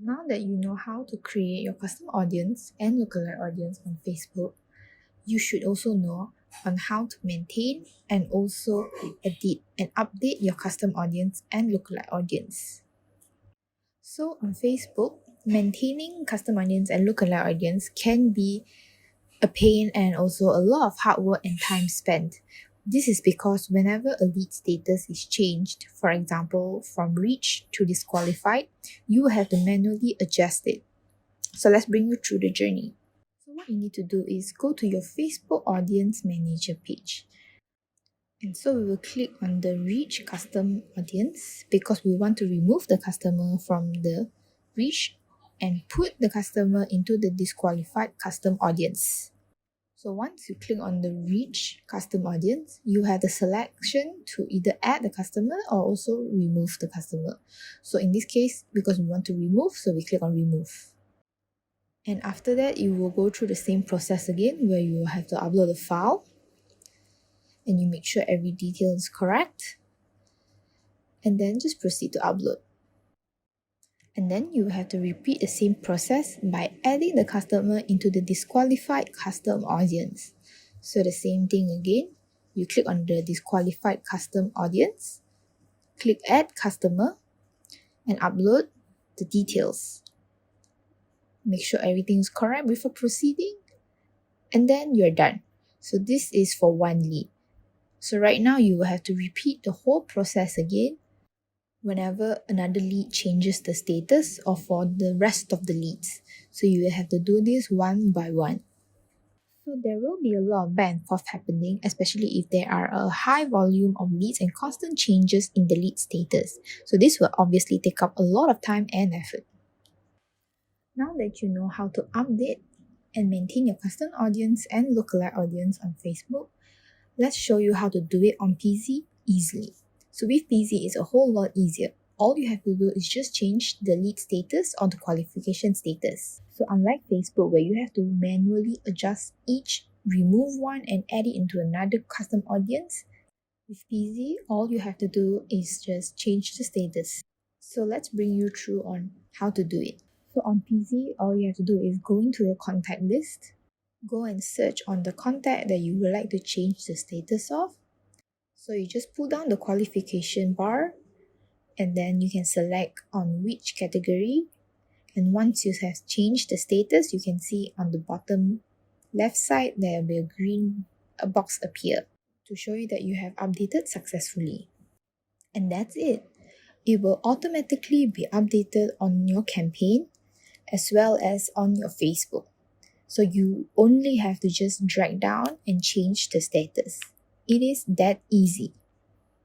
Now that you know how to create your custom audience and lookalike audience on Facebook, you should also know on how to maintain and also edit and update your custom audience and lookalike audience. So on Facebook, maintaining custom audience and lookalike audience can be a pain and also a lot of hard work and time spent. This is because whenever a lead status is changed, for example, from reach to disqualified, you will have to manually adjust it. So let's bring you through the journey. So what you need to do is go to your Facebook Audience Manager page. And so we will click on the Reach Custom Audience because we want to remove the customer from the Reach and put the customer into the disqualified custom audience. So once you click on the Reach Custom Audience, you have the selection to either add the customer or also remove the customer. So in this case, because we want to remove, so we click on Remove. And after that, you will go through the same process again where you will have to upload a file and you make sure every detail is correct. And then just proceed to upload. And then you will have to repeat the same process by adding the customer into the disqualified custom audience. So the same thing again, you click on the disqualified custom audience, click add customer, and upload the details. Make sure everything is correct before proceeding, and then you're done. So this is for one lead. So right now you will have to repeat the whole process again whenever another lead changes the status or for the rest of the leads. So you will have to do this one by one. So there will be a lot of back and forth happening, especially if there are a high volume of leads and constant changes in the lead status. So this will obviously take up a lot of time and effort. Now that you know how to update and maintain your custom audience and lookalike audience on Facebook, let's show you how to do it on peasy easily. So with peasy, it's a whole lot easier. All you have to do is just change the lead status or the qualification status. So unlike Facebook where you have to manually adjust each, remove one and add it into another custom audience, with peasy, all you have to do is just change the status. So let's bring you through on how to do it. So on peasy, all you have to do is go into your contact list, go and search on the contact that you would like to change the status of. So you just pull down the qualification bar and then you can select on which category. And once you have changed the status, you can see on the bottom left side there will be a green box appear to show you that you have updated successfully. And that's it. It will automatically be updated on your campaign as well as on your Facebook. So you only have to just drag down and change the status. It is that easy.